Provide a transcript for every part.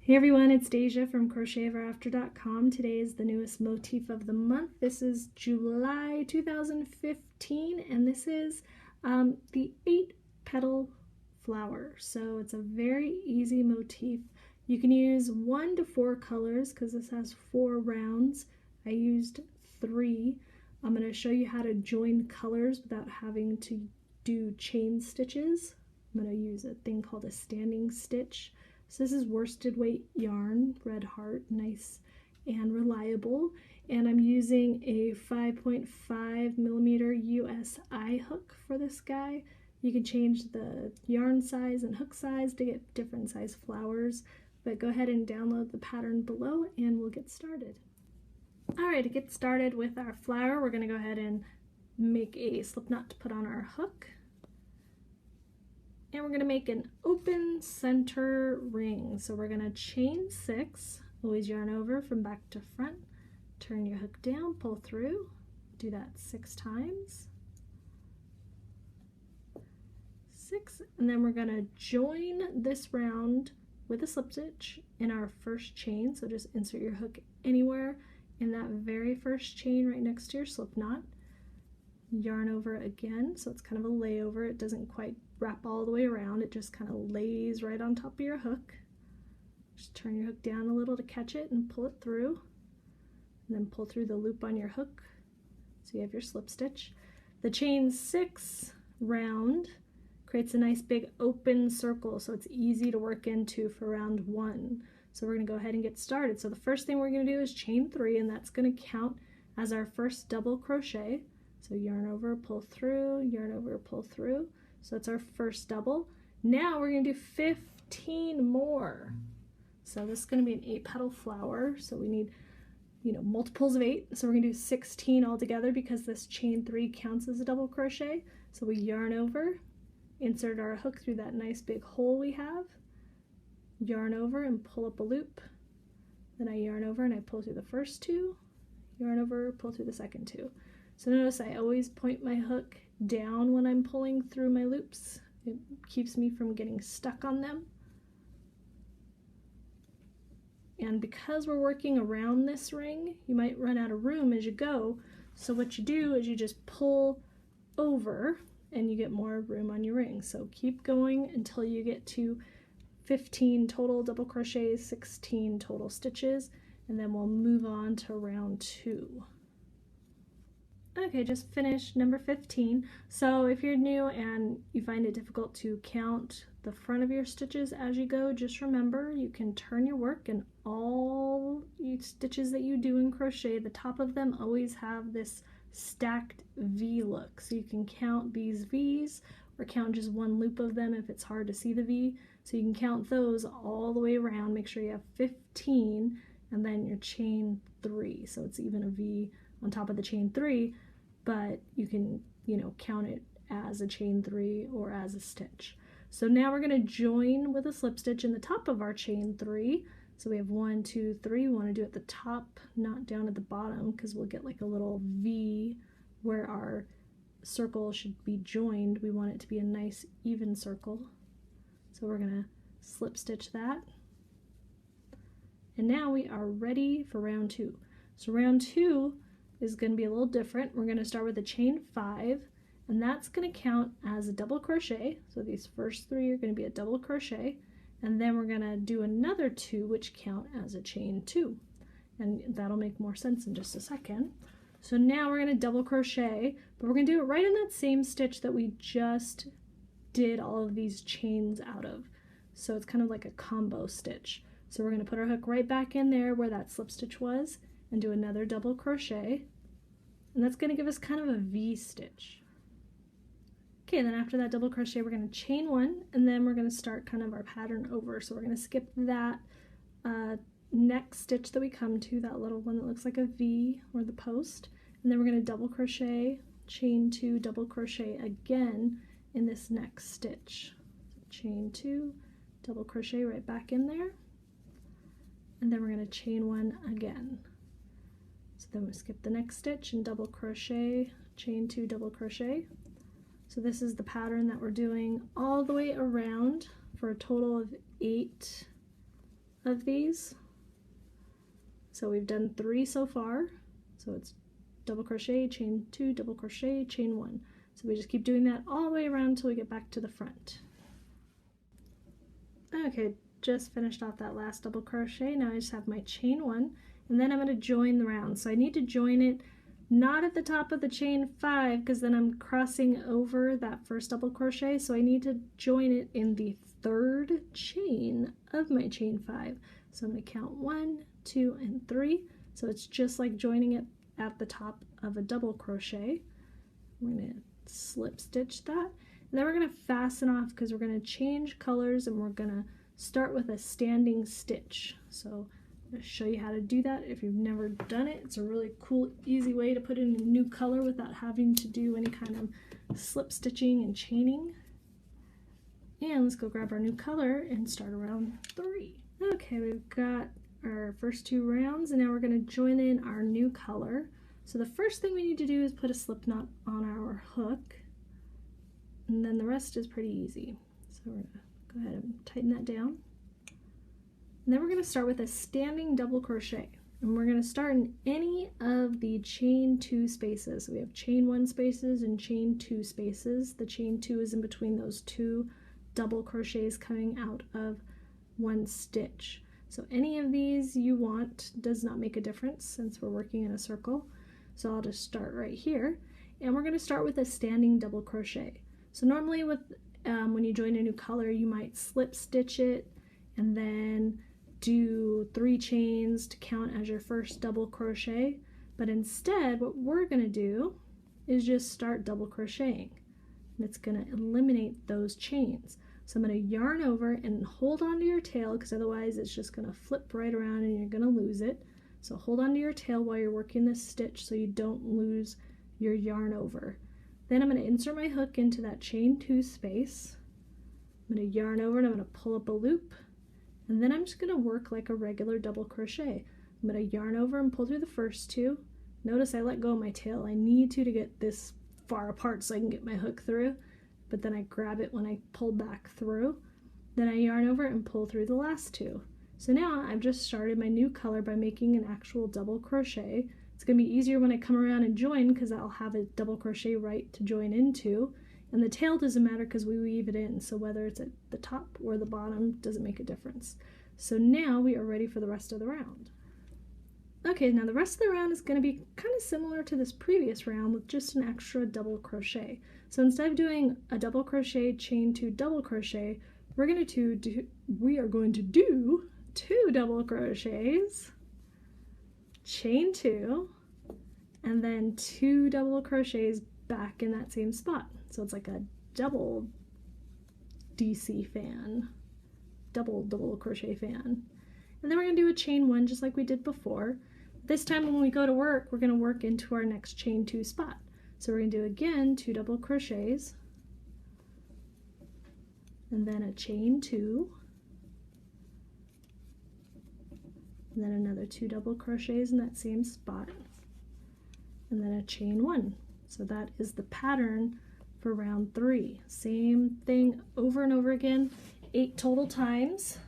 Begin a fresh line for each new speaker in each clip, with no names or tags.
Hey everyone, it's Deja from CrochetEverAfter.com. Today is the newest motif of the month. This is July 2015, and this is the 8-petal flower. So it's a very easy motif. You can use 1 to 4 colors because this has 4 rounds. I used 3. I'm going to show you how to join colors without having to do chain stitches. I'm going to use a thing called a standing stitch. So this is worsted weight yarn, Red Heart, nice and reliable. And I'm using a 5.5 millimeter USI hook for this guy. You can change the yarn size and hook size to get different size flowers, but go ahead and download the pattern below and we'll get started. All right, to get started with our flower, we're gonna go ahead and make a slip knot to put on our hook. And we're going to make an open center ring. So we're going to chain 6, always yarn over from back to front, turn your hook down, pull through, do that 6 times. 6, and then we're going to join this round with a slip stitch in our first chain. So just insert your hook anywhere in that very first chain right next to your slip knot. Yarn over again, so it's kind of a layover. It doesn't quite wrap all the way around, it just kind of lays right on top of your hook. Just turn your hook down a little to catch it and pull it through, and then pull through the loop on your hook so you have your slip stitch. The chain 6 round creates a nice big open circle, so it's easy to work into for round 1. So we're going to go ahead and get started. So the first thing we're going to do is chain 3, and that's going to count as our first double crochet. So yarn over, pull through, yarn over, pull through. So that's our first double. Now we're going to do 15 more. So this is going to be an 8-petal flower. So we need, multiples of 8. So we're going to do 16 altogether because this chain 3 counts as a double crochet. So we yarn over, insert our hook through that nice big hole we have, yarn over and pull up a loop. Then I yarn over and I pull through the first 2, yarn over, pull through the second 2. So notice I always point my hook down when I'm pulling through my loops. It keeps me from getting stuck on them. And because we're working around this ring, you might run out of room as you go. So what you do is you just pull over and you get more room on your ring. So keep going until you get to 15 total double crochets, 16 total stitches, and then we'll move on to round 2. Okay, just finished number 15. So if you're new and you find it difficult to count the front of your stitches as you go, just remember you can turn your work, and all stitches that you do in crochet, the top of them always have this stacked V look. So you can count these V's or count just one loop of them if it's hard to see the V. So you can count those all the way around. Make sure you have 15 and then your chain 3. So it's even a V on top of the chain 3, but you can, count it as a chain 3 or as a stitch. So now we're going to join with a slip stitch in the top of our chain 3. So we have 1, 2, 3. We want to do at the top, not down at the bottom, because we'll get like a little V where our circle should be joined. We want it to be a nice even circle. So we're going to slip stitch that. And now we are ready for round 2. So round 2 is going to be a little different. We're going to start with a chain 5, and that's going to count as a double crochet. So these first 3 are going to be a double crochet, and then we're going to do another 2 which count as a chain 2, and that'll make more sense in just a second. So now we're going to double crochet, but we're going to do it right in that same stitch that we just did all of these chains out of. So it's kind of like a combo stitch. So we're going to put our hook right back in there where that slip stitch was and do another double crochet. And that's going to give us kind of a V stitch. Okay, then after that double crochet, we're going to chain 1, and then we're going to start kind of our pattern over. So we're going to skip that next stitch that we come to, that little one that looks like a V or the post, and then we're going to double crochet, chain 2, double crochet again in this next stitch. So chain 2, double crochet right back in there, and then we're going to chain 1 again. So then we skip the next stitch and double crochet, chain 2, double crochet. So this is the pattern that we're doing all the way around for a total of 8 of these. So we've done 3 so far. So it's double crochet, chain 2, double crochet, chain 1. So we just keep doing that all the way around until we get back to the front. Okay, just finished off that last double crochet. Now I just have my chain 1, and then I'm going to join the round. So I need to join it not at the top of the chain 5, because then I'm crossing over that first double crochet. So I need to join it in the 3rd chain of my chain 5. So I'm going to count 1, 2, and 3. So it's just like joining it at the top of a double crochet. We're going to slip stitch that. And then we're going to fasten off because we're going to change colors, and we're going to start with a standing stitch. So I'm going to show you how to do that if you've never done it. It's a really cool, easy way to put in a new color without having to do any kind of slip stitching and chaining. And let's go grab our new color and start around 3. Okay, we've got our first 2 rounds, and now we're going to join in our new color. So the first thing we need to do is put a slip knot on our hook, and then the rest is pretty easy. So we're going to go ahead and tighten that down. And then we're going to start with a standing double crochet, and we're going to start in any of the chain 2 spaces. So we have chain 1 spaces and chain 2 spaces. The chain 2 is in between those 2 double crochets coming out of 1 stitch. So any of these you want, does not make a difference since we're working in a circle. So I'll just start right here, and we're going to start with a standing double crochet. So normally with when you join a new color, you might slip stitch it and then do 3 chains to count as your first double crochet. But instead, what we're going to do is just start double crocheting, and it's going to eliminate those chains. So I'm going to yarn over and hold on to your tail, because otherwise it's just going to flip right around and you're going to lose it. So hold on to your tail while you're working this stitch so you don't lose your yarn over. Then I'm going to insert my hook into that chain 2 space. I'm going to yarn over and I'm going to pull up a loop, and then I'm just going to work like a regular double crochet. I'm going to yarn over and pull through the first 2. Notice I let go of my tail. I need to get this far apart so I can get my hook through, but then I grab it when I pull back through. Then I yarn over and pull through the last 2. So now I've just started my new color by making an actual double crochet. It's going to be easier when I come around and join, because I'll have a double crochet right to join into. And the tail doesn't matter because we weave it in, so whether it's at the top or the bottom doesn't make a difference. So now we are ready for the rest of the round. Okay, now the rest of the round is going to be kind of similar to this previous round with just an extra double crochet. So instead of doing a double crochet, chain 2, double crochet, we are going to do 2 double crochets, chain 2, and then 2 double crochets back in that same spot. So it's like a double DC fan, double crochet fan. And then we're going to do a chain 1 just like we did before. This time when we go to work, we're going to work into our next chain 2 spot. So we're going to do again 2 double crochets, and then a chain 2, and then another 2 double crochets in that same spot, and then a chain 1. So that is the pattern for round 3. Same thing over and over again, 8 total times.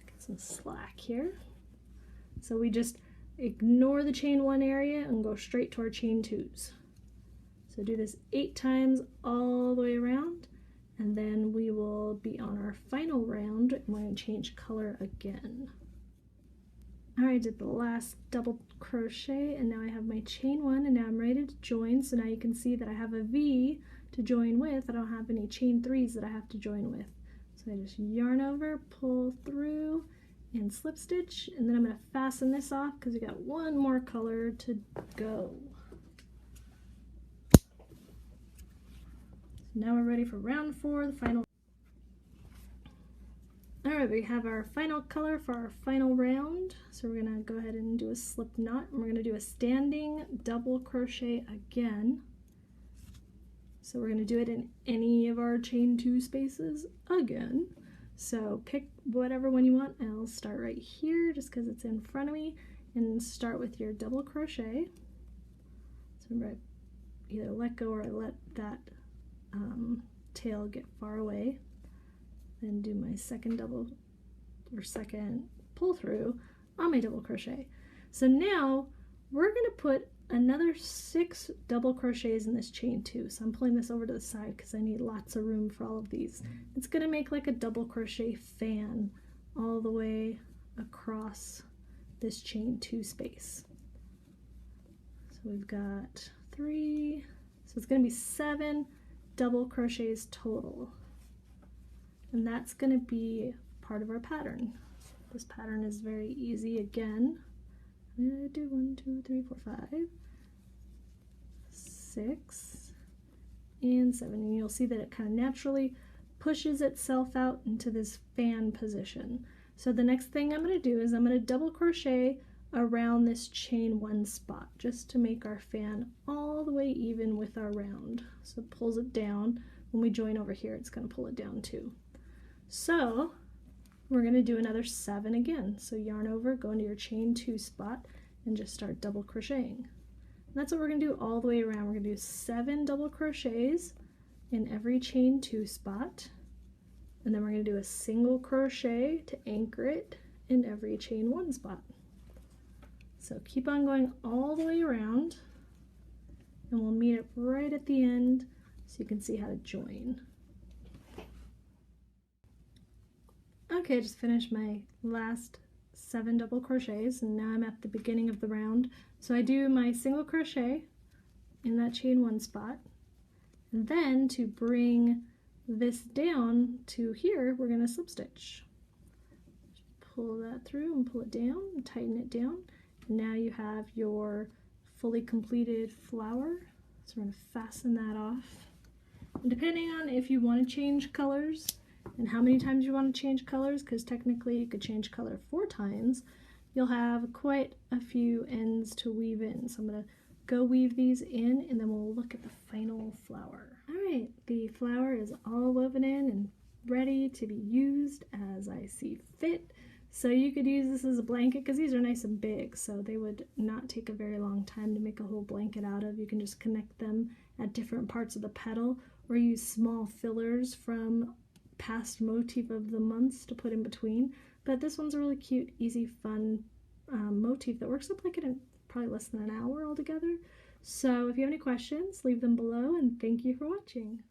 Get some slack here. So we just ignore the chain 1 area and go straight to our chain 2s. So do this 8 times all the way around, and then we will be on our final round, and we're going to change color again. Alright, I did the last double crochet, and now I have my chain 1, and now I'm ready to join. So now you can see that I have a V to join with. I don't have any chain 3s that I have to join with. So I just yarn over, pull through, and slip stitch, and then I'm going to fasten this off because we got 1 more color to go. So now we're ready for round 4, the final. Alright, we have our final color for our final round. So we're going to go ahead and do a slip knot, and we're going to do a standing double crochet again. So we're going to do it in any of our chain 2 spaces again. So pick whatever one you want, and I'll start right here just because it's in front of me, and start with your double crochet. So remember, I either let go or I let that tail get far away. Then do my second double or second pull through on my double crochet. So now we're going to put another 6 double crochets in this chain 2. So I'm pulling this over to the side because I need lots of room for all of these. It's going to make like a double crochet fan all the way across this chain 2 space. So we've got 3, so it's going to be 7 double crochets total, and that's going to be part of our pattern. This pattern is very easy. Again, I'm going to do 1, 2, 3, 4, 5, 6, and 7, and you'll see that it kind of naturally pushes itself out into this fan position. So the next thing I'm going to do is I'm going to double crochet around this chain 1 spot just to make our fan all the way even with our round. So it pulls it down. When we join over here, it's going to pull it down too. So we're going to do another 7 again. So yarn over, go into your chain 2 spot, and just start double crocheting. And that's what we're going to do all the way around. We're going to do 7 double crochets in every chain 2 spot, and then we're going to do a single crochet to anchor it in every chain 1 spot. So keep on going all the way around, and we'll meet up right at the end so you can see how to join. Okay, I just finished my last 7 double crochets, and now I'm at the beginning of the round. So I do my single crochet in that chain 1 spot, and then to bring this down to here, we're going to slip stitch. Pull that through and pull it down and tighten it down. And now you have your fully completed flower. So we're going to fasten that off. And depending on if you want to change colors and how many times you want to change colors, because technically you could change color 4 times, you'll have quite a few ends to weave in. So I'm going to go weave these in, and then we'll look at the final flower. Alright, the flower is all woven in and ready to be used as I see fit. So you could use this as a blanket because these are nice and big, so they would not take a very long time to make a whole blanket out of. You can just connect them at different parts of the petal, or use small fillers from past motif of the months to put in between. But this one's a really cute, easy, fun motif that works up like in probably less than an hour altogether. So if you have any questions, leave them below, and thank you for watching.